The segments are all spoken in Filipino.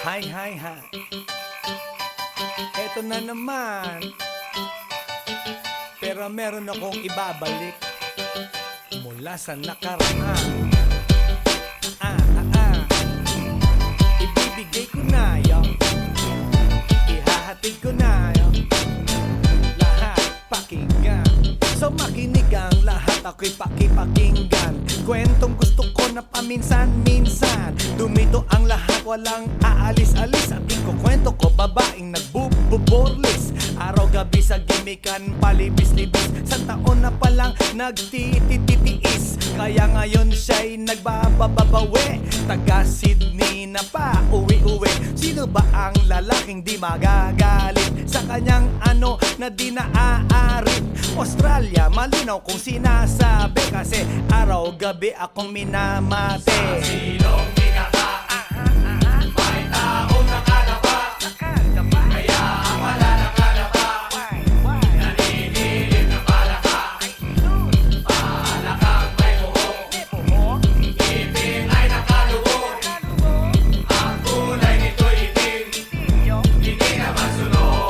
Hi, hi, hi. Eto na naman. Pero meron akong ibabalik mula sa nakaraan. Ibibigay ko na yun. Ihahatid ko na yun. Lahat pakinggan. So makinig ang lahat, ako'y pakipakinggan. Kwentong gusto ko na paminsan-minsan. Dumito ang lahat, walang aalis-alis. At ikukwento ko, babaeng nagbububorlis. Araw-gabi sa gimikan, palibis-libis. Sa taon na palang nagtititiis. Kaya ngayon siya'y nagbababawi. Taga Sydney na pa, uwi-uwi. Sino ba ang lalaking di magagalit sa kanyang ano na di naaarit? Australia, malinaw kung sinasabi. Kasi araw-gabi akong minamate. Sa silong minaka, may taong nakalapa. Kaya ang wala nakalapa, naninilig na palaka. Palakang may buhok, ngipin ay nakalubog. Ang kulay nito'y itim, hindi naman sunog.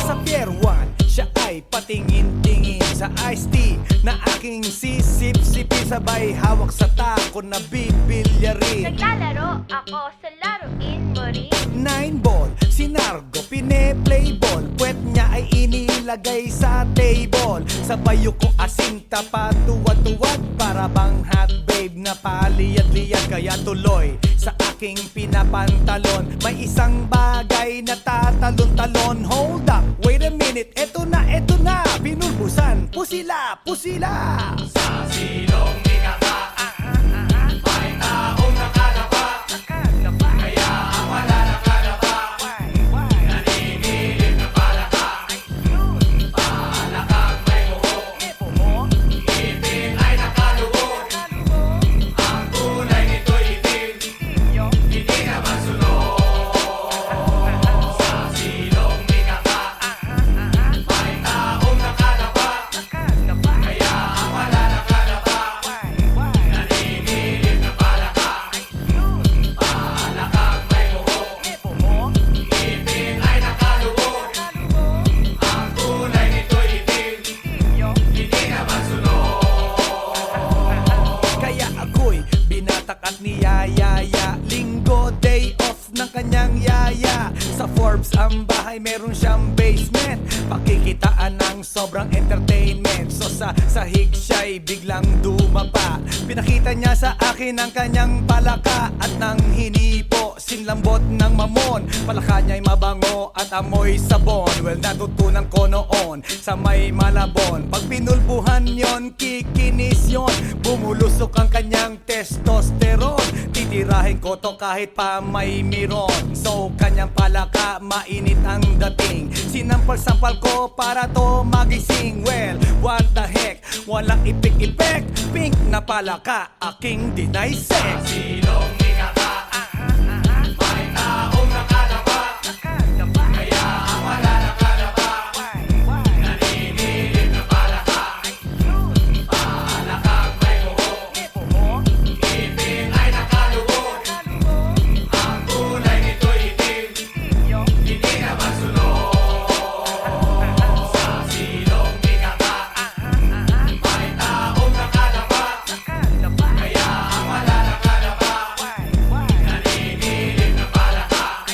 Sa Pier 1, siya ay patingin-tingin sa iced tea na aking sisip-sipin. Sabay hawak sa tako na bibilyarin. Naglalaro ako sa laruin mo rin. 9-ball, si Nargo, pine-playball. Puwet niya ay inilagay sa table. Sa bayo ko asing tapat, tuwad-tuwad. Para bang hot babe na paliyad-liyad. Kaya tuloy sa aking pinapantalon. May isang bagay na tatalon-talon. Hold up, wait a minute, eto na, pinulbusan, pusila, pusila. Sa silong minaka, may taong nakalapa. Kaya ang wala nakalapa, naninilig na palaka. Palakang may buhok, ngipin ay nakalubog. Ang kulay nito'y itim, hindi naman sunog. Sa silong minaka, may taong nakalapa. Kaya ang wala nakalapa, naninilig na palaka. Palakang may buhok, ngipin ay nakalubog. Ang kulay nito'y itim, hindi naman sunog. Kaya ako'y binatak at niyayaya. Linggo, day off ng kanyang yaya. Sa Forbes ang bahay, meron siyang basement. Pakikitaan ng sobrang entertainment. So sa sahig siya'y biglang dumapa. Pinakita niya sa akin ang kanyang palaka. At nang hinipo, sinlambot ng mamon. Palaka niya'y mabango at amoy sabon. Well, natutunan ko noon sa may Malabon. Pag pinulbuhan yon, kikinis yon. Bumulusok ang kanyang testosterone. Titirahin ko to kahit pa may miron. So kanyang palaka, mainit ang dating. Sinampal-sampal ko para to magising. Well, what the heck, walang ipik-ipek. Pink na palaka, aking deny sex. Silong minaka, may taong nakalapa. Kaya ang wala nakalapa, naninilig na palaka. Palakang may buhok, ngipin ay nakalubog. Ang kulay nito'y itim, hindi naman sunog. Sa silong minaka, may taong nakalapa. Kaya ang wala nakalapa, naninilig na palaka.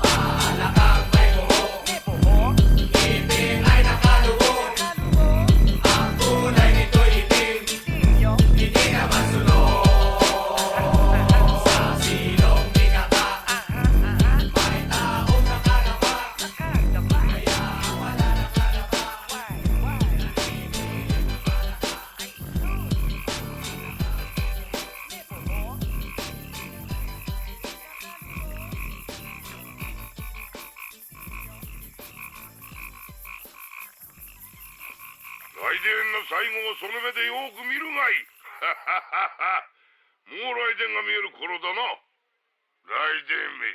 Palakang may buhok, ngipin ay nakalubog. Ang kulay nito'y itim, hindi naman sunog. Sa silong minaka, may taong nakalapa. Kaya ang wala nakalapa, naninilig na palaka.来電の最後をその目でよく見るがいい。もう来電が見える頃だな。来電め。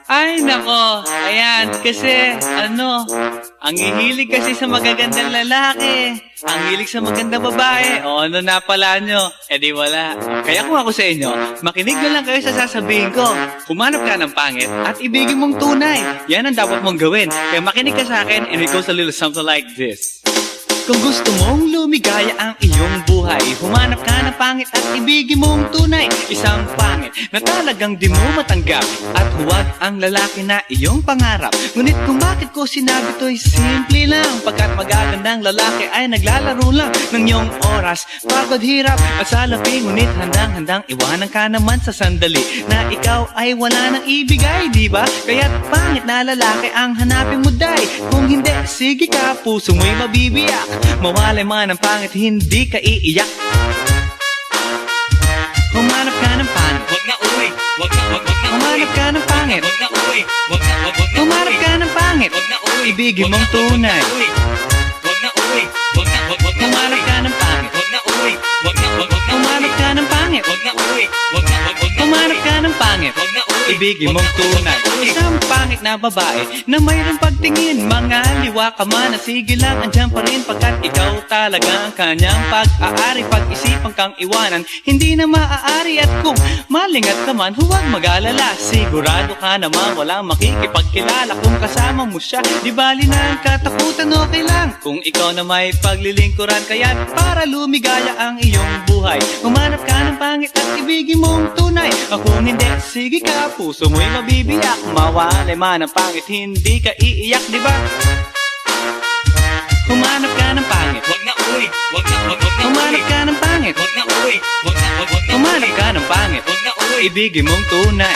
Ay, nako. Ayan, kasi, Ang hihilig kasi sa magagandang lalaki. Ang hilig sa magandang babae. O ano na pala nyo? Eh di wala. Kaya kung ako sa inyo, makinig na lang kayo sa sasabihin ko. Humanap ka ng pangit at ibigin mong tunay. Yan ang dapat mong gawin. Kaya makinig ka sa akin and it goes a little something like this. Kung gusto mong lumigaya ang iyong buhay, humanap ka ng pangit at ibigin mong tunay. Isang pangit na talagang di mo matanggap, at huwag ang lalaki na iyong pangarap. Ngunit kung bakit ko sinabi to'y simple lang, pagkat magagandang lalaki ay naglalaro lang ng iyong oras, pagod, hirap at salapi. Ngunit handang-handang iwanan ka naman sa sandali na ikaw ay wala nang ibigay, di ba? Kaya't pangit na lalaki ang hanapin mo, day. Kung hindi, sige ka, puso mo'y mabibiyak. Mawalay man ang pangit, hindi ka iiyak. Humanap ka ng pangit, wag na uwi. Wag na humanap ka ng pangit, wag na uwi. Wag na humanap ka ng pangit, wag na uwi. Ibigin mong tunay. Wag na uwi. Wag na humanap ka ng pangit, wag na uwi. Wag na humanap ka ng pangit, wag na uwi. Wag na humanap ka ng pangit, wag na uwi. Ibigin mong tunay. Isang pangit na babae na mayroong pagtingin, mga liwa ka man, sige lang, andyan pa rin, pagkat ikaw talaga ang kanyang pag-aari. Pag-isipan kang iwanan, hindi na maaari. At kung malingat ka man, huwag mag-alala, sigurado ka naman walang makikipagkilala. Kung kasama mo siya, di bali na ang katakutan, okay lang kung ikaw na may paglilingkuran. Kaya't para lumigaya ang iyong buhay, humanap ka ng pangit at ibigin mong tunay. Kung hindi, sige ka, puso mo'y mabibiyak. Mawalay man ang pangit, hindi ka iiyak, di ba? Humanap ka ng pangit, wag na uwi. Wag na humanap ka ng pangit, wag na uwi. Wag na humanap ka ng pangit, wag na uwi. Ibigin mong tunay.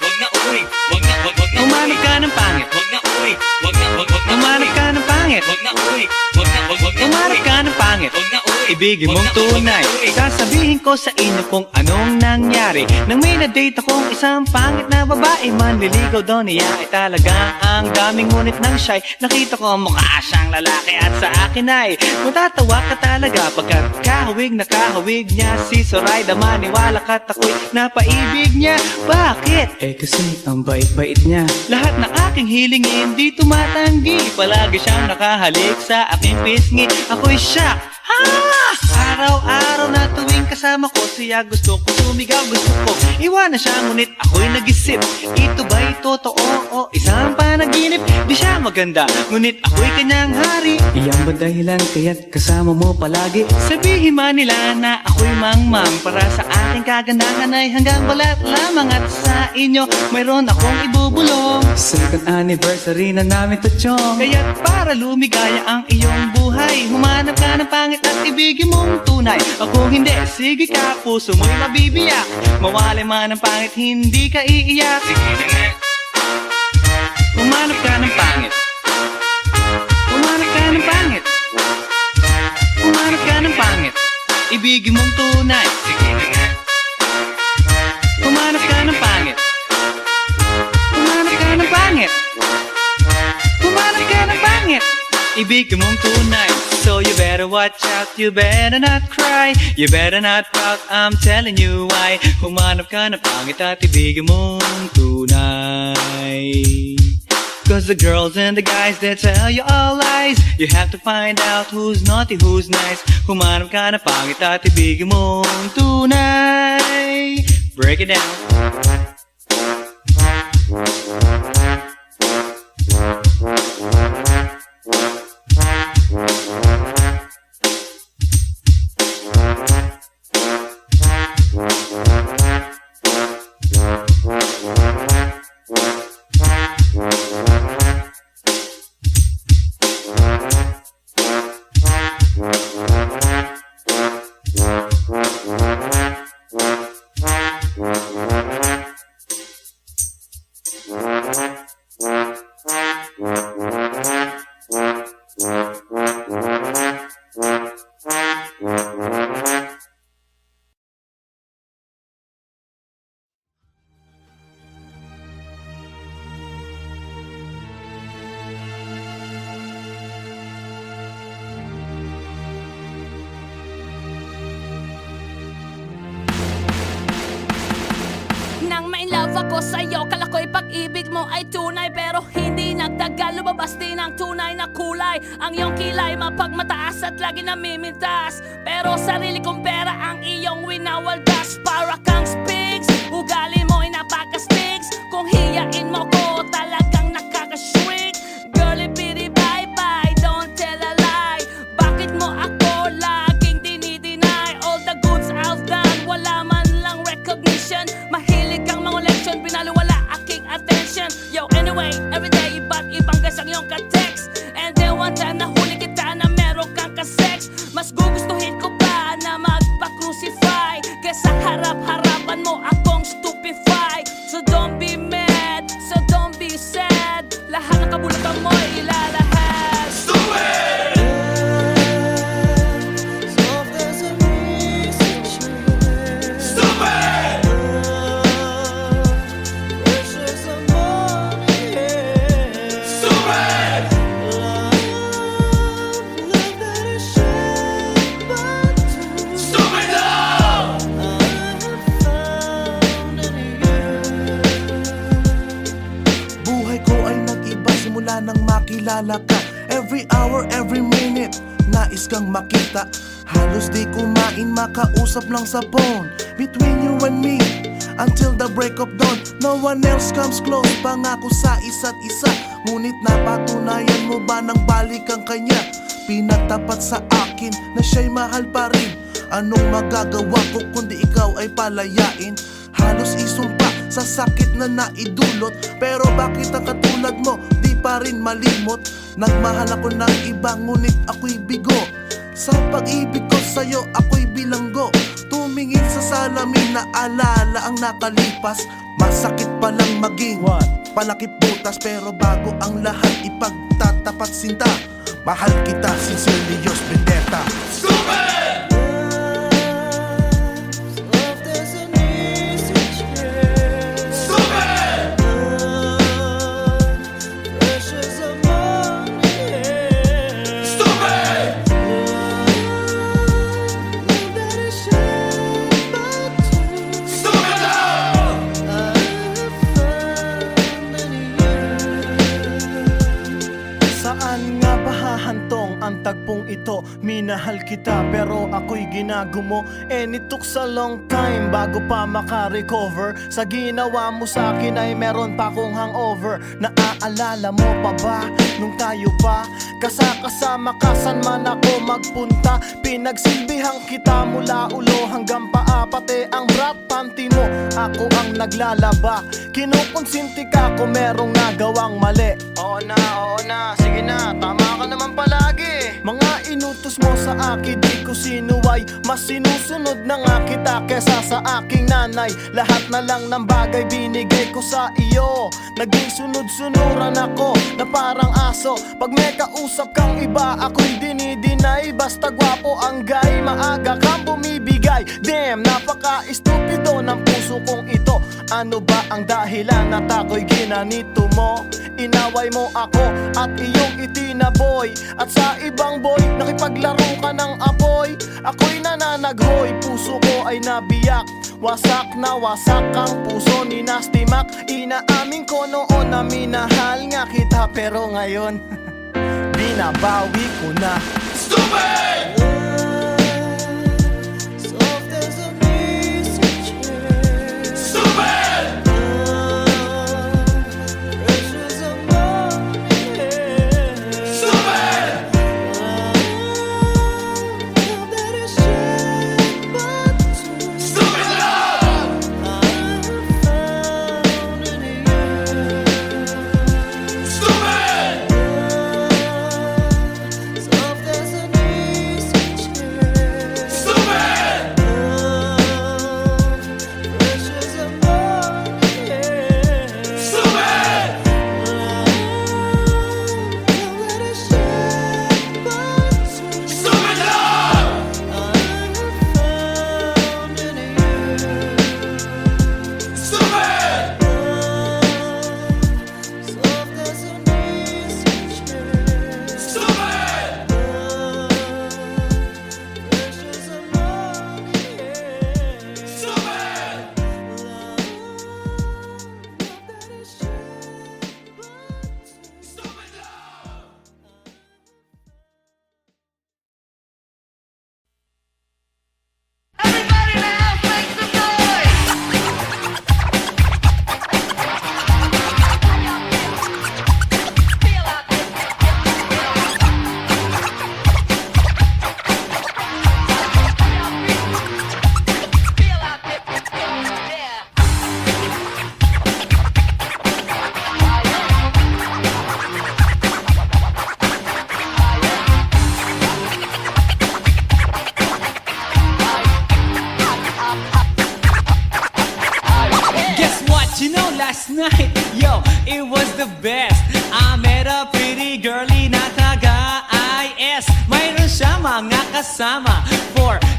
Wag na uwi. Wag na humanap ka ng pangit, wag na uwi. Wag na humanap ka ng pangit, wag na uwi. Wag na humanap ka ng pangit, wag na uwi. Ibigin mong tunay. Sasabihin ko sa inyo kung anong nangyari nang may na-date akong isang pangit na babae. Manliligaw daw niya ay talagang ang daming, ngunit nang siya'y nakita ko mukha siyang lalaki, at sa akin ay matatawa ka talaga, pagkat kahawig na kahawig niya si Zoraida. Maniwala ka't ako'y napaibig niya. Bakit? Eh kasi ang bait-bait niya. Lahat ng aking hilingin di tumatanggi, palagi siyang nakahalik sa aking pisngi. Ako'y shock. Araw-araw na tuwing kasama ko siya, gusto ko sumigaw, gusto ko iwanan siya, ngunit ako'y nag-isip, ito ba'y totoo o isang panaginip? Di siya maganda, ngunit ako'y kanyang hari. Iyan ba dahilan kaya't kasama mo palagi? Sabihin man nila na ako'y mangmang, para sa aking kagandahan ay hanggang balat lamang. At sa inyo mayroon akong ibubulong, second anniversary na namin to, chong. Kaya't para lumigaya ang iyong buhay, humanap ka ng pangit at ibigin mong tunay. Kung hindi, sige ka, puso mo'y mabibiyak. Mawalay man ang pangit, hindi ka iiyak. Sige na nga. Humanap ka ng pangit. Humanap ka ng pangit. Humanap ka ng pangit. Ibigin mong tunay. Sige na nga. Humanap ka ng pangit. Humanap ka ng pangit. Humanap ka ng pangit. Ibigin mong tunay. So you better watch out, you better not cry, you better not pout, I'm telling you why. Humanap ka ng pangit at ibigin mong tunay. Cause the girls and the guys, they tell you all lies. You have to find out who's naughty, who's nice. Humanap ka ng pangit at ibigin mong tunay. Break it down. Nang ma-inlove ako sa'yo, kala ko'y pag-ibig mo ay tunay, pero hindi nagtagal, lumabas din ang tunay. na kulay. Ang iyong kilay mapagmataas at lagi namimintas, pero sarili kong pera ang iyong winawaldas. Para kang spigs, ugali mo ay napaka-sticks. Kung hiyain mo ko, talagang nakaka-shrink. Girlie, bitty, bye-bye, don't tell a lie. Bakit mo ako laging dinideny? All the goods I've done, wala man lang recognition. Mahilig kang mga leksyon, pinaliwala aking attention. Yo, anyway, everyday iba't ibang guys ang iyong ka-text. And then one time nahuli kita na meron kang ka-sex. Mas gugustuhin ko pa na magpa-crucify kesa harap-harapan mo akong stupefy. So don't be mad, so don't be sad. Lahat ng kabulatan mo ilalahad. Stupid! Stupid! Stupid! Stupid love! Buhay ko ay nag-iba simula nang makilala ka. Every hour, every minute, nais kang makita. Halos di kumain, makausap lang sa phone. Between you and me, until the break of dawn. No one else comes close, pangako sa isa't isa. Ngunit napatunayan mo ba nang balik ang kanya? Pinagtapat sa akin na siya'y mahal pa rin. Anong magagawa ko kundi ikaw ay palayain? Halos isumpa sa sakit na naidulot, pero bakit ang katulad mo di pa rin malimot? Nagmahal ako ng iba ngunit ako'y bigo. Sa pag-ibig ko sa'yo ako'y bilanggo. Tumingin sa salamin na alala ang nakalipas. Masakit palang maging palakip butas, pero bago ang lahat ipagtatapat sinta. Mahal kita, sincerely yours, Vendetta. Stupid! Stupid! Stupid! Stupid love! Saan nga ba hahantong ang tagpong ito? Minahal kita pero ako'y ginagumo. And it took a long time bago pa makarecover. Sa ginawa mo sa akin ay meron pa akong hangover. Naaalala mo pa ba nung tayo pa kasama ka saan man ako magpunta? Pinagsilbihang kita mula ulo hanggang paa, pati ang brat panty mo ako ang naglalaba. Kinukonsinti ka kung merong nagawang mali. Oo na, sige na, tama ka naman palagi. Mga inutos mo sa akin di ko sinuway. Mas sinusunod na nga kita kesa sa aking nanay. Lahat na lang ng bagay binigay ko sa iyo. Naging sunod-sunuran ako na parang aso. Pag may kausap kang iba ako'y dinidinay. Basta gwapo ang guy, maaga kang bumibigay. Damn, napaka-estupido ng puso kong ito. Ano ba ang dahilan at ako'y ginanito mo? Inaway mo ako at iyong itinaboy. At sa ibang boy, nakipaglaro ka ng apoy. Ako'y nananaghoy, puso ko ay nabiyak. Wasak na wasak ang puso ni Nasty Mac. Inaamin ko noon na minahal nga kita, pero ngayon binabawi ko na. Stupid! Stupid! Stupid! Stupid love! Stupid! met a pretty girlie na taga-IS. Mayroon siya mga kasama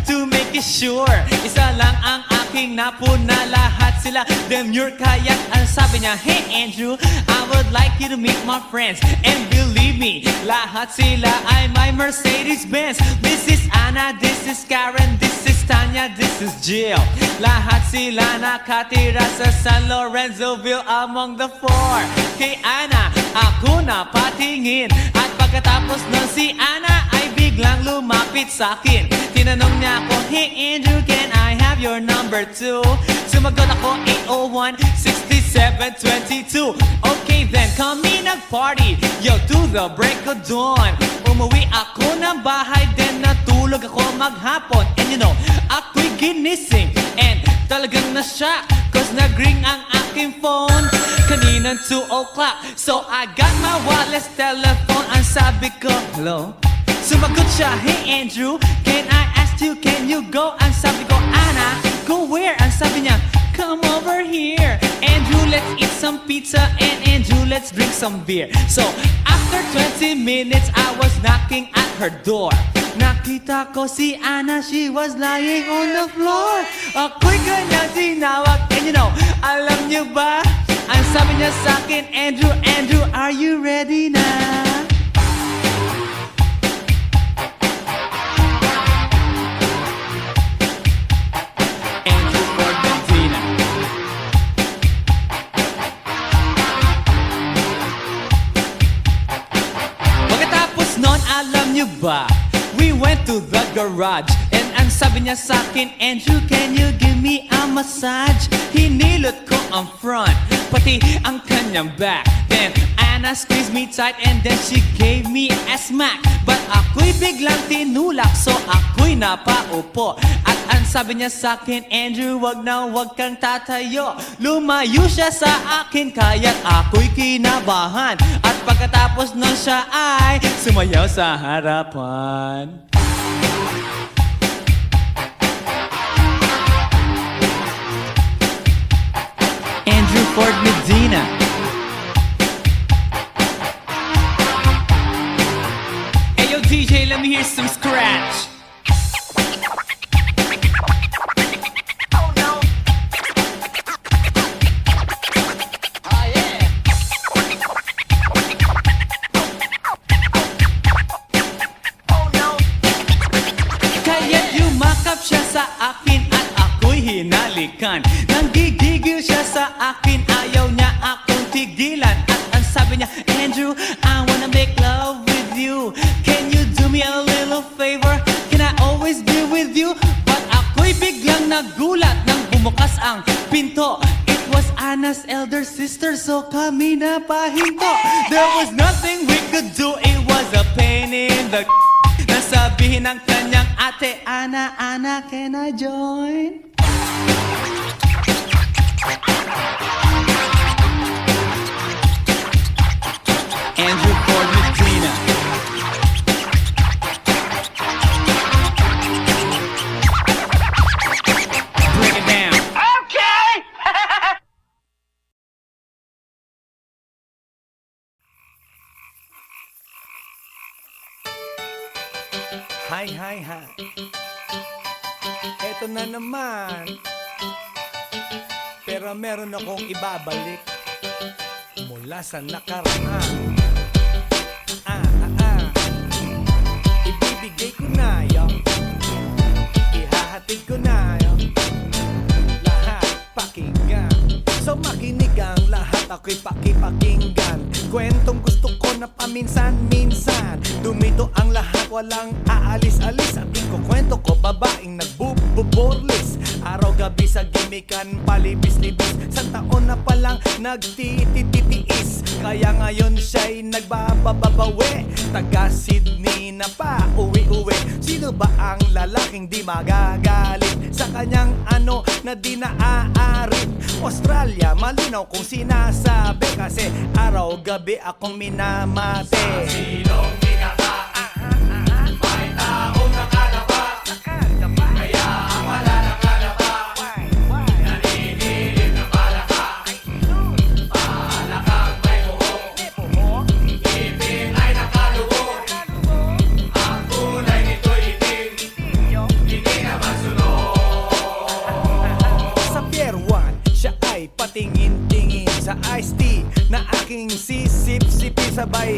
to make it sure. Isa lang ang aking napuna, lahat sila demure. Kaya't ang sabi niya, hey Andrew, I would like you to meet my friends. And believe me, lahat sila ay my Mercedes-Benz. This is Anna, this is Karen, this is Tanya, this is Jill. Lahat sila nakatira sa San Lorenzoville among the four. Kay Anna, ako na patingin. At pagkatapos ng si Anna ay biglang lumapit sa akin. Tinanong niya ako, hey Andrew, can I have your number too? Sumagot ako, 801-6722. Okay then, kami nag-party, yo, to the break of dawn. Umuwi ako ng bahay, then natulog ako maghapon. And you know, ako'y ginising, and talagang na-shock, cause nag-ring ang aking phone kaninang 2 o'clock. So I got my wireless telephone, ang sabi ko, hello? Sumagot siya, hey Andrew, can I ask you, can you go? Ang sabi ko, Anna, go where? Ang sabi niya, come over here. Andrew, let's eat some pizza, and Andrew, let's drink some beer. So after 20 minutes, I was knocking at her door. Nakita ko si Anna, she was lying on the floor. Ako'y kanyang tinawag, and you know, alam niyo ba? Ang sabi niya sa akin, Andrew, Andrew, are you ready na? Andrew Ford Medina. Pagkatapos nun, alam niyo ba? We went to the garage, and ang sabi niya sa akin, Andrew, can you give me a massage? Hinilot ko ang front, pati ang kanyang back. Then Anna squeezed me tight, and then she gave me a smack. But ako'y biglang tinulak, so ako'y napaupo. At ang sabi niya sa akin, Andrew, wag na wag kang tatayo. Lumayo siya sa akin, kaya't ako'y kinabahan. At pagkatapos nun siya ay sumayaw sa harapan. Andrew Ford Medina. Hey yo DJ, let me hear some scratch. Kaya't yumakap siya sa akin at ako'y hinalikan. Nanggigigil siya sa akin, ayaw niya akong tigilan. At ang sabi niya, Andrew, I wanna make love with you. Can you do me a little favor? Can I always be with you? But ako'y biglang nagulat nang bumukas ang pinto. It was Anna's elder sister, so kami na pahinto. There was nothing we could do, it was a pain in the nasabihin ng kanyang ate, Anna, Anna, can I join? Andrew Ford Medina. Bring it down. Hi, hi, hi. Eto na naman. Pero meron akong ibabalik mula sa nakaraan. Ibibigay ko na yun. Ihahatid ko na yun. Lahat pakinggan. So makinig ang lahat, ako'y pakipakinggan. Kwentong gusto ko na paminsan-minsan. Dumito ang lahat, walang aalis-alis. At ikukwento ko, babaeng nagbububorlis. Araw-gabi sa gimikan, palibis-libis. Sa taon na palang nagtititiis. Kaya ngayon siya'y nagbababawi. Taga Sydney na pa, uwi-uwi. Sino ba ang lalaking di magagalit sa kanyang ano na di naaarit? Australia, malinaw kung sinasabi. Kasi araw-gabi akong minamate. Sinong may taong nakalapa. Kaya ang wala nakalapa. Naninilig na palaka. Palakang may buhok.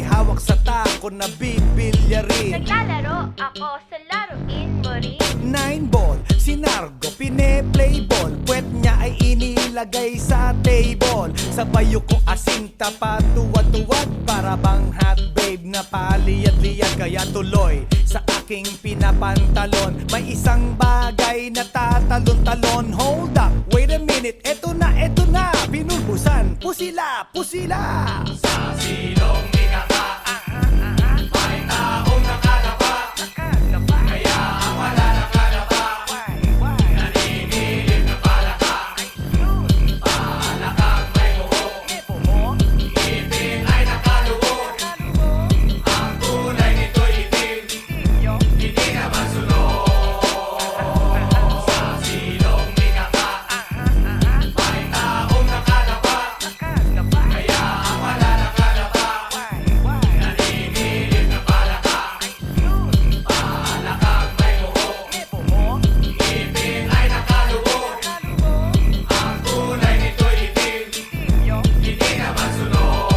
may hawak sa tako na bibilyarin. Naglalaro ako sa laruin mo rin. 9 ball, si Nargo pine-play ball. Puwet niya ay inilagay sa table. Sa bayo ko asing tapat, tuwad-tuwad. Para bang hot babe na paliyad-liyad. Kaya tuloy sa aking pinapantalon may isang bagay na tatalon-talon. Hold up, wait a minute, eto na, binulbusan, pusila, pusila. Sa silong minaka, may taong nakalapa. Kaya ang wala nakalapa, naninilip na palaka. Palakang may buhok, ngipin ay nakaluhok. Ang kulay nito'y itim, hindi naman sunog. Sa silong minaka, may taong nakalapa. Kaya ang wala nakalapa, naninilip na palaka. Palakang may buhok, ngipin ay nakaluhok. Ang kulay nito'y itim, hindi naman sunog.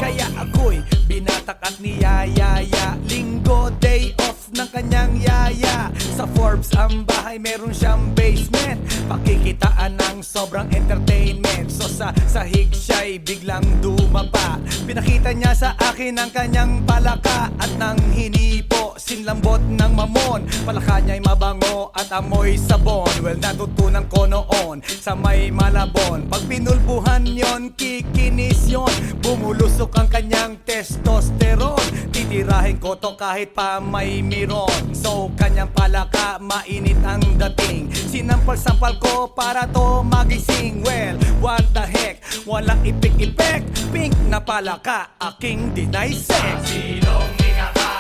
Kaya ako'y binatak at niyayaya. Linggo, day off ng kanyang yaya. Sa Forbes ang bahay, meron siyang basement. Pakikitaan ng sobrang entertainment. So sa sahig siya'y biglang dumapa. Pinakita niya sa akin ang kanyang palaka. At nang hinipo, sinlambot ng mamon. Palaka niya'y mabango at amoy sabon. Well, natutunan ko noon sa may Malabon. Pag pinulbuhan yon, kikinis yon. Bumulusok ang kanyang testosterone. Titirahin ko to kahit pa may miron. So kanyang palaka, mainit ang dating. Sinampal-sampal ko para to magising. Well, what the heck, walang ipik-ipek. Pink na palaka, aking deny sex. Silong minaka,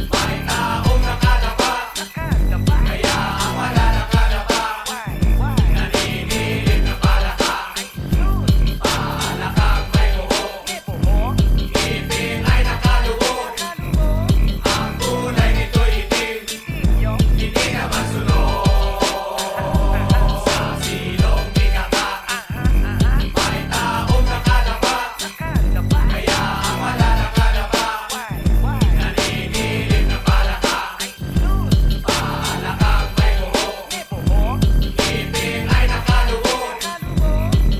may taong nakalapa. Kaya ang wala nakalapa, naninilip na palaka. Palakang may buhok, ngipin ay nakaluhok. Ang kulay nito'y itim, hindi naman sunog. Sa silong minaka, may taong nakalapa. Kaya ang wala nakalapa, naninilip na palaka. Palakang may buhok, ngipin ay nakaluhok.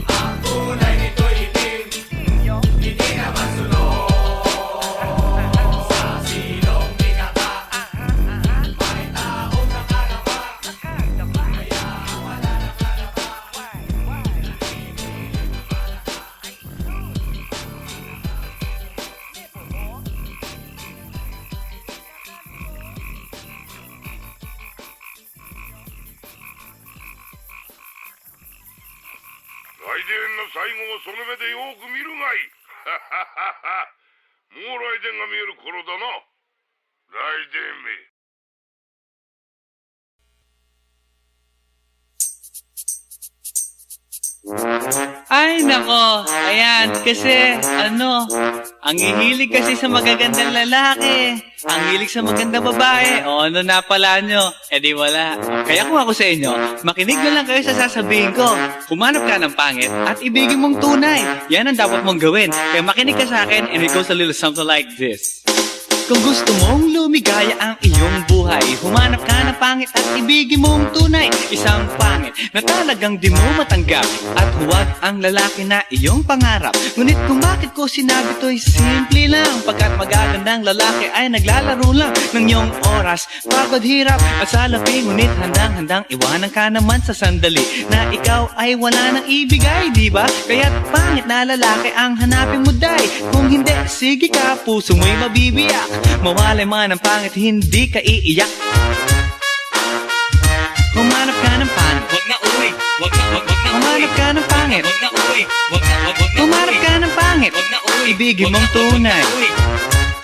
Ang kulay nito'y itim, hindi naman sunog. Sa silong minaka, may taong nakalapa. Kaya ang wala nakalapa,来電の最後をその目でよく見るがいい。もう来電が見える頃だな。来電め。Ay, nako. Ayan, kasi, ang hihilig kasi sa magagandang lalaki. Ang hilig sa magandang babae. O, ano na pala nyo? Eh di wala. Kaya kung ako sa inyo, makinig na lang kayo sa sasabihin ko. Humanap ka ng pangit at ibigin mong tunay. Yan ang dapat mong gawin. Kaya makinig ka sa akin and it goes a little something like this. Kung gusto mong lumigaya ang iyong buhay, humanap ka ng pangit at ibigin mong tunay. Isang pangit na talagang di mo matanggap, at huwag ang lalaki na iyong pangarap. Ngunit kung bakit ko sinabi to'y simple lang, pagkat magagandang lalaki ay naglalaro lang ng iyong oras, pagod, hirap at salapi. Ngunit handang-handang iwanan ka naman sa sandali na ikaw ay wala nang ibigay, di ba? Kaya't pangit na lalaki ang hanapin mo, day. Kung hindi, sige ka, puso mo'y mabibiyak. Mawalay man ang pangit, hindi ka iiyak. Humanap ka ng pangit, wag na uwi. Wag na humanap ka ng pangit, wag na uwi. Wag na humanap ka ng pangit, wag na uwi. Ibigin mong tunay.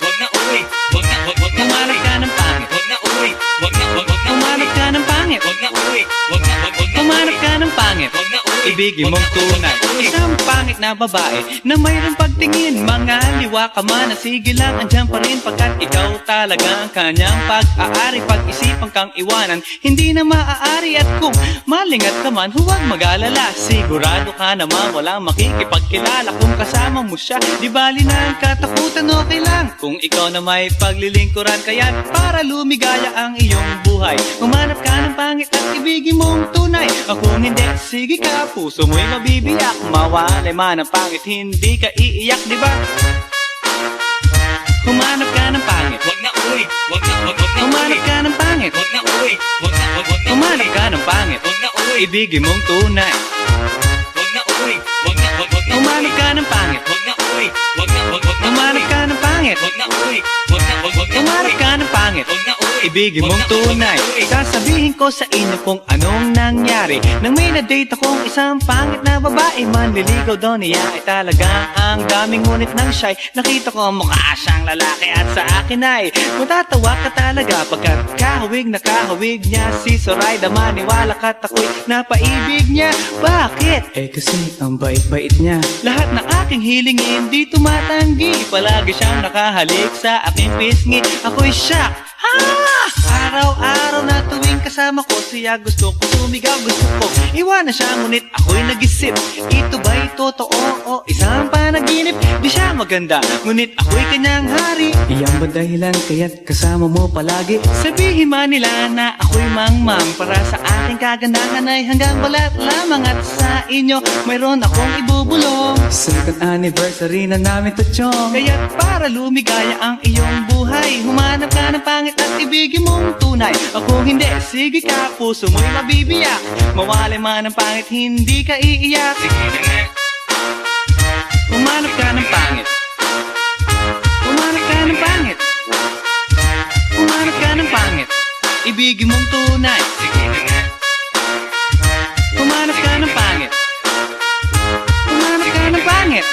Wag na uwi. Wag na humanap ka ng pangit, wag na uwi. Wag na humanap ka ng pangit, wag na uwi. Wag na Humanap ka ng pangit, Wag na uwi, ibigin wag mong na, wag tunay. na uwi. Isang pangit na babae na mayroong pagtingin. Mga liwa ka man na sige lang, andyan pa rin pagkat ikaw talaga ang kanyang pag-aari. Pag-isipan kang iwanan, hindi na maaari. At kung malingat ka man, huwag mag-alala. Sigurado ka naman walang makikipagkilala kung kasama mo siya. Di bali na ang katakutan, okay lang kung ikaw na may paglilingkuran. Kaya't para lumigaya ang iyong buhay, humanap ka ng pangit at ibigin mong tunay. Kung hindi, sige ka, puso mo'y mabibiyak. Mawalay man ang pangit, hindi ka iiyak, di ba? Humanap ka ng pangit, Wag na uwi, wag na, wag na uwi. humanap ka ng pangit, Wag na uwi, wag na, wag na humanap uwi. ka ng pangit, Wag na uwi, ibigin mong tunay. wag na uwi, wag na, wag na Humanap uwi. ka ng pangit, Wag na uwi, wag na, wag na humanap uwi. ka ng pangit, Wag na uwi, wag na, wag na humanap uwi. ka ng pangit, Wag na uwi, ibigin wag mong na, wag na tunay. uwi. Sasabihin ko sa inyo kung anong nangyari nang may na-date akong isang pangit na babae. Manliligaw daw niya ay talagang ang daming, ngunit nang siya'y nakita ko mukha siyang lalaki. At sa akin ay matatawa ka talaga pagkat kahawig na kahawig niya si Zoraida. Maniwala ka't ako'y napaibig niya. Bakit? Eh kasi ang bait-bait niya. Lahat ng aking hilingin di tumatanggi. Palagi siyang nakahalik sa aking pisngi. Ako'y shock. Araw-araw na tuwing kasama ko siya, gusto ko sumigaw, gusto ko iwanan siya, ngunit ako'y nag-isip, ito ba'y totoo o isang panaginip? Di siya maganda, ngunit ako'y kanyang hari. Iyan ba dahilan kaya't kasama mo palagi? Sabihin man nila na ako'y mangmang, para sa aking kagandahan ay hanggang balat lamang. At sa inyo mayroon akong ibubulong. Second anniversary na namin to, chong. Kaya't para lumigaya ang iyong buhay, humanap ka ng pangit at ibigin mong tunay. Kung hindi, sige ka, puso mo'y mabibiyak. Mawalay man ang pangit, hindi ka iiyak. Sige na nga. Humanap ka ng pangit, humanap ka ng pangit, humanap ka ng pangit, ibigin mong tunay. Sige na nga. Humanap ka ng pangit, humanap ka ng pangit,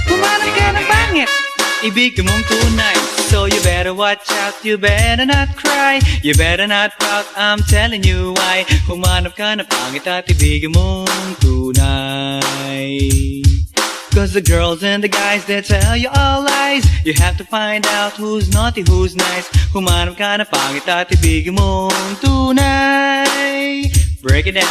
humanap ka ng pangit, ibigin mong tunay. So you better watch out, you better not cry, you better not pout, I'm telling you why. Humanap ka ng pangit at ibigin mong tunay. Cause the girls and the guys, they tell you all lies. You have to find out who's naughty, who's nice. Humanap ka ng pangit at ibigin mong tunay. Break it down.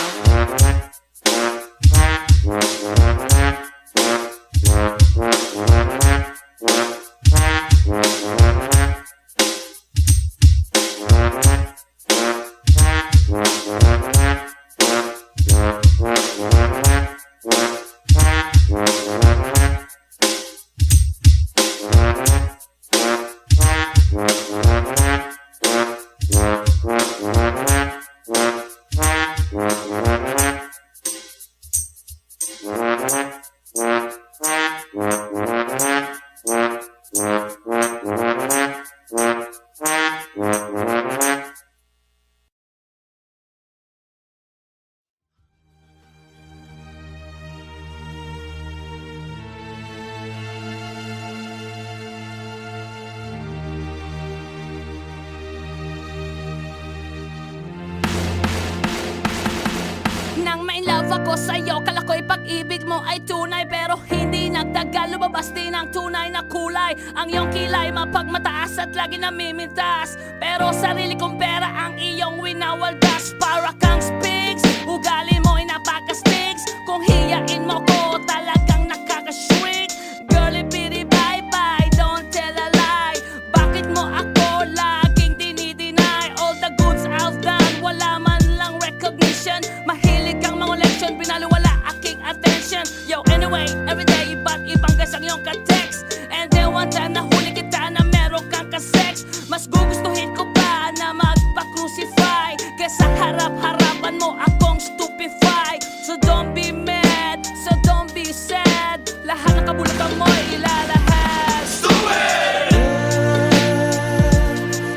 Nang ma-inlove ako sa'yo, kala ko'y pag-ibig mo ay tunay. Pero hindi nagtagal, lumabas din ang tunay na kulay. Ang iyong kilay mapagmataas at lagi namimintas, pero sarili kong pera ang iyong winawaldas. Para kang spigs, ugali mo ay napaka-stigs. Kung hiyain mo ko, talagang nakaka-shrink. Girlie bitty bye-bye, don't tell a lie. Bakit mo ako laging dinideny? All the goods I've done, wala man lang recognition. Mahilig kang mga leksyon, binaliwala aking attention. Yo, anyway, everyday, iba't ibang guys ang iyong ka-text. And then one time nahuli kita na meron kang ka-sex. Mas gugustuhin ko pa na magpa-crucify kesa harap-harapan mo akong stupefy. So don't be mad, so don't be sad. Lahat ng kabulukan mo ilalahad. Stupid!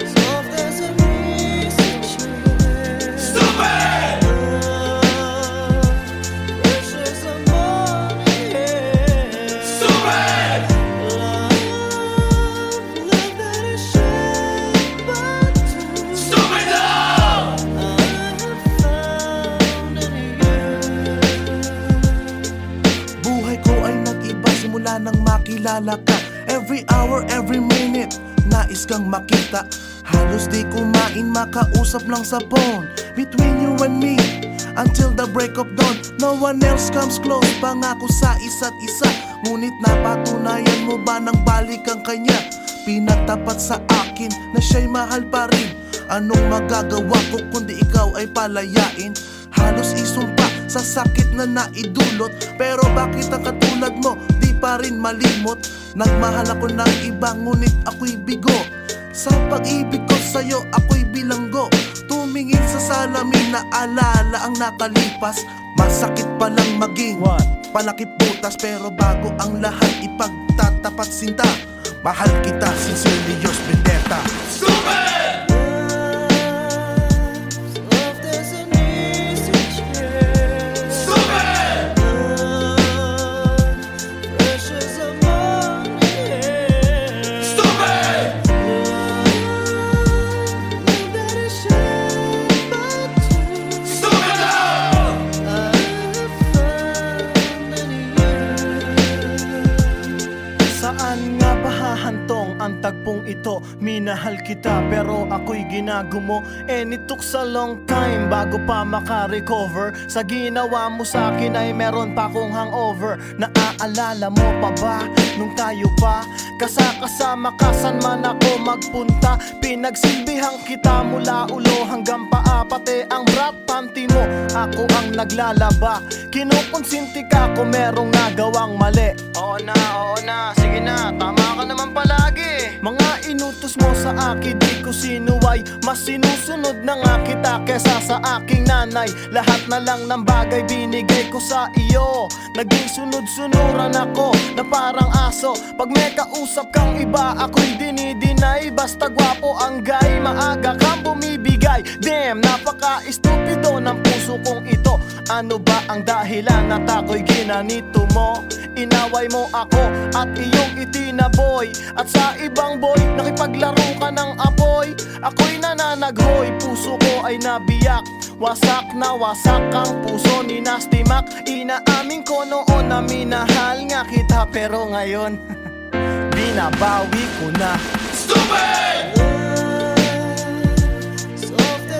Stupid! Stupid! Stupid love! makilala ka. Every hour, every minute, nais kang makita. Halos di kumain, makausap lang sa phone. Between you and me, until the break of dawn. No one else comes close, pangako sa isa't isa. Ngunit napatunayan mo ba nang balik ang kanya? Pinatapat sa akin na siya'y mahal pa rin. Anong magagawa ko kundi ikaw ay palayain? Halos isumpa sa sakit na naidulot. Pero bakit ang katulad mo di pa rin malimot? Nagmahal ako ng iba ngunit ako'y bigo. Sa pag-ibig ko sa'yo ako'y bilanggo. Tumingin sa salamin na alala ang nakalipas. Masakit palang maging palakip butas. Pero bago ang lahat ipagtatapat sinta. Mahal kita, sincerely yours, Vendetta. Stupid! Saan nga ba hahantong ang tagpong ito? Minahal kita pero ako'y ginagumo. And it took a long time bago pa makarecover. Sa ginawa mo sa akin ay meron pa akong hangover. Naaalala mo pa ba nung tayo pa kasama ka saan man ako magpunta? Pinagsilbihang kita mula ulo hanggang paa. Pati ang brat panty mo ako ang naglalaba. Kinukonsinti ka kung merong nagawang mali. Oo na, sige na, tama ka naman palagi. Mga inutos mo sa akin, di ko sinuway. Mas sinusunod na nga kita kesa sa aking nanay. Lahat na lang ng bagay binigay ko sa iyo. Naging sunod-sunuran ako na parang aso. Pag may kausap kang iba, ako'y dinidinay. Basta gwapo ang guy, maaga kang bumibigay. Damn, napaka-estupido ng puso kong ito. Ano ba ang dahilan at ako'y ginanito mo? Inaway mo ako at iyong itinaboy. At sa ibang boy, nakipaglaro ka ng apoy. Ako'y nananaghoy, puso ko ay nabiyak. Wasak na wasak ang puso ni Nasty Mac. Inaamin ko noon na minahal nga kita. Pero ngayon, binabawi ko na. Stupid! Stupid!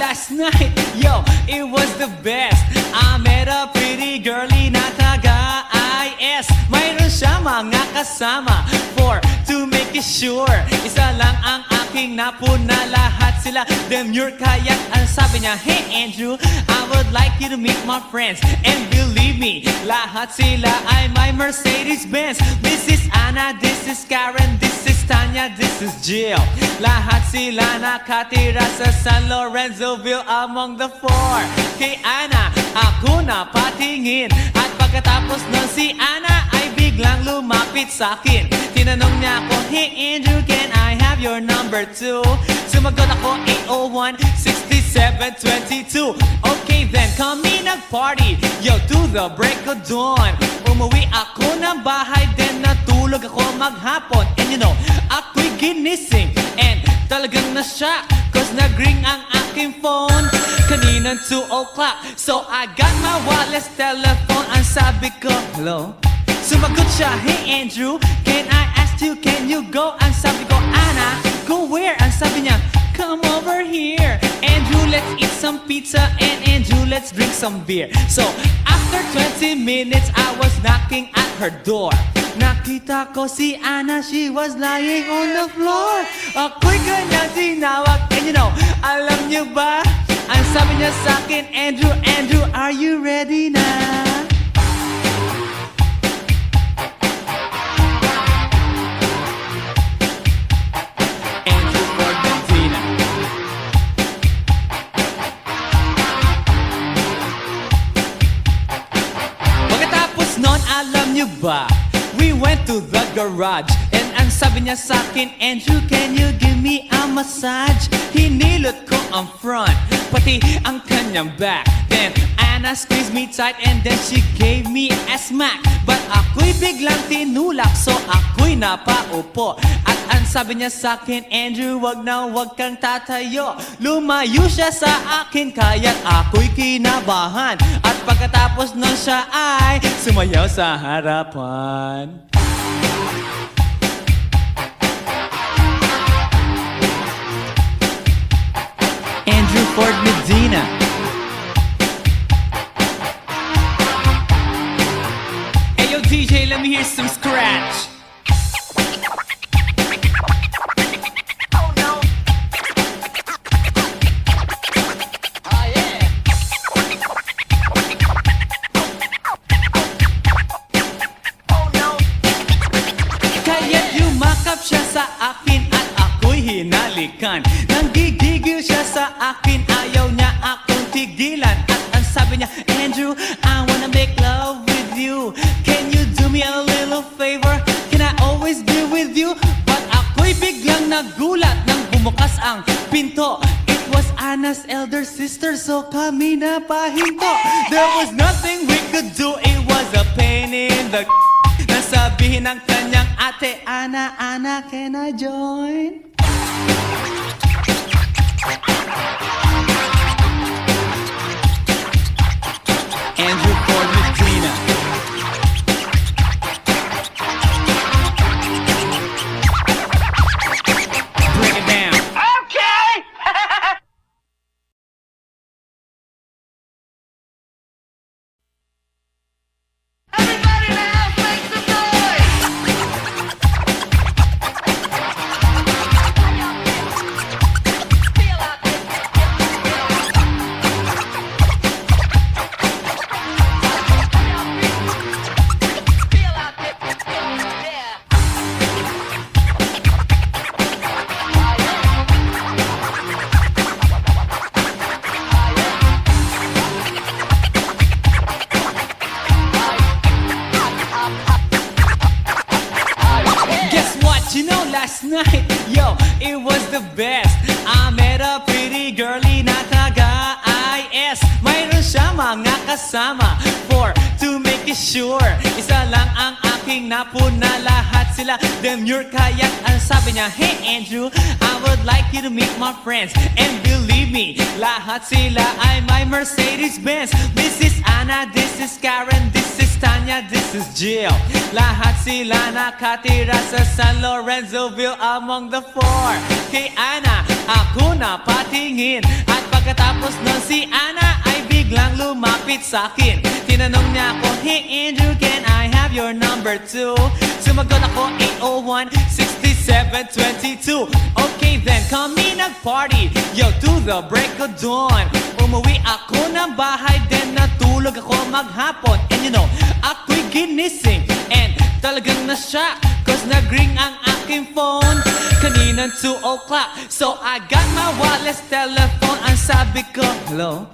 last night, yo, it was the best. I met a pretty girlie na taga-IS. Mayroon siya mga kasama for to make it sure. Isa lang ang aking napuna, lahat sila demure. Kaya't ang sabi niya, hey Andrew, I would like you to meet my friends. And believe me, lahat sila ay my Mercedes-Benz. This is Anna, this is Karen, this is Tanya, this is Jill. Lahat sila nakatira sa San Lorenzoville among the four. Kay Ana, ako na patingin. At pagkatapos nun si Ana ay biglang lumapit sa'kin. Tinanong niya ako, hey Andrew, can I have your number too? Sumagot ako, 801-6722. Okay then, kami nag-party, yo, to the break of dawn. Umuwi ako ng bahay, then natulog ako maghapon. And you know, ako'y ginising, and talagang na-shock, cause nag-ring ang aking phone kaninang 2 o'clock. So I got my wireless telephone. Ang sabi ko, hello? Sumagot siya, hey Andrew, can I ask you, can you go? Ang sabi ko, Ana, go where? Ang sabi niya, come over here. Andrew, let's eat some pizza, and Andrew, let's drink some beer. So after 20 minutes, I was knocking at her door. Nakita ko si Ana, she was lying on the floor. Ako'y kanyang tinawag, and you know, alam niyo ba? Ang sabi niya sa'kin, Andrew, Andrew, are you ready na? Andrew for Medina. Pagkatapos nun, alam niyo ba? We went to the garage, and ang sabi niya sa'kin, Andrew, can you give me a massage? Hinilot ko ang front, pati ang kanyang back. Then Anna squeezed me tight, and then she gave me a smack. But ako'y biglang tinulak, so ako'y napaupo. At ang sabi niya sa'kin, Andrew, wag na wag kang tatayo. Lumayo siya sa akin, kaya't ako'y kinabahan. At pagkatapos nun siya ay sumayaw sa harapan. Andrew Ford Medina. Hey yo DJ, let me hear some scratch. Kaya't yumakap siya sa akin at ako'y hinalikan. Nanggigigil siya sa akin, ayaw niya akong tigilan. At ang sabi niya, Andrew, I wanna make love with you. Can you do me a little favor? Can I always be with you? But ako'y biglang nagulat nang bumukas ang pinto. It was Anna's elder sister, so kami na pahinto. There was nothing we could do, it was a pain in the nasabihin ng kanyang ate, Ana, Ana, can I join? Andrew Ford Medina. Bring it down. Okay! Everybody in the house, make some noise! Guess what? You know, last night, yo, it was the best. I met a pretty girlie na taga-IS. Mayroon siya mga kasama to make it sure. Isa lang ang aking napuna, lahat sila demure. Kaya't ang sabi niya, hey Andrew, I would like you to meet my friends. And believe me, lahat sila ay my Mercedes-Benz. This is Anna, this is Karen, this is Tanya, this is Jill. Lahat sila nakatira sa San Lorenzoville among the four. Kay Ana, ako na patingin. At pagkatapos nun si Ana ay biglang lumapit sa'kin. Tinanong niya ako, hey Andrew, can I have your number too? Sumagot ako, 801-6722. Okay then, kami nag-party, yo, to the break of dawn. Umuwi ako ng bahay, then natulog ako maghapon. And you know, ako'y ginising, and Talagang na-shock cause nag-ring ang aking phone kaninang 2 o'clock. So I got my wireless telephone. Ang sabi ko, hello?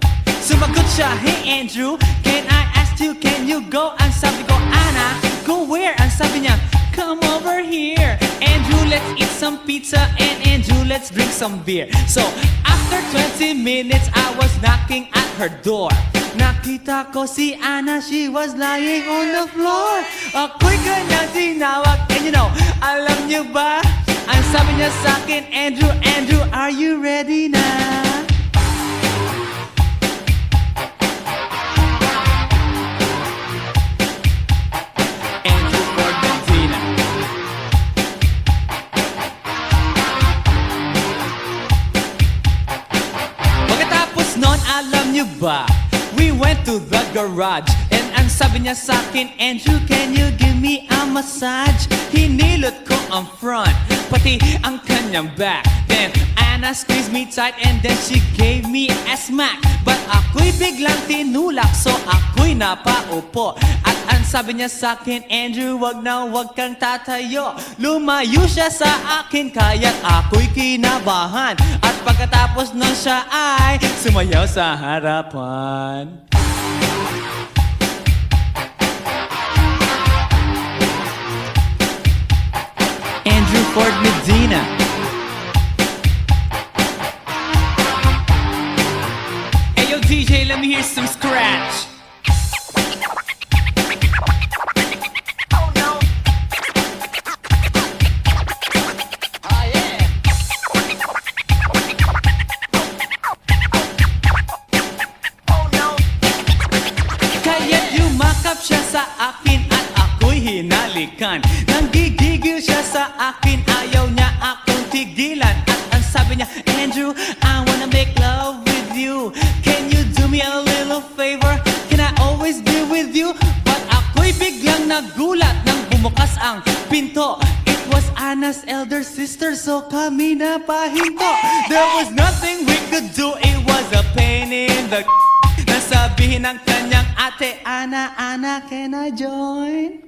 Sumagot siya, hey Andrew, can I ask you, can you go? Ang sabi ko, Anna, go where? Ang sabi niya, come over here. Andrew, let's eat some pizza, and Andrew, let's drink some beer. So after 20 minutes, I was knocking at her door. Nakita ko si Anna, she was lying on the floor. Ako'y kanyang tinawag, and you know, alam niyo ba? Ang sabi niya sa akin, Andrew, Andrew, are you ready na? Andrew Ford Medina. Pagkatapos nun, alam niyo ba? We went to the garage and ang sabi niya sa akin, Andrew, can you give me a massage? Hinilot ko ang front, pati ang kanyang back. Then Anna squeezed me tight and then she gave me a smack. But ako'y biglang tinulak, so ako'y napaupo. At ang sabi niya sa akin, Andrew, wag na wag kang tatayo. Lumayo siya sa akin, kaya't ako'y kinabahan. At pagkatapos nun siya ay sumayaw sa harapan. Andrew Ford Medina. Hey yo DJ, let me hear some scratch. Kaya't yumakap siya sa akin at ako'y hinalikan. Nanggigigil siya sa akin, ayaw niya akong tigilan. At ang sabi niya, Andrew, I wanna make love with you. Can you do me a little favor? Can I always be with you? But ako'y biglang nagulat nang bumukas ang pinto. It was Anna's elder sister, so kami na pahinto. There was nothing we could do, it was a pain in the nasabihin ng kanyang ate, Anna, Anna, can I join?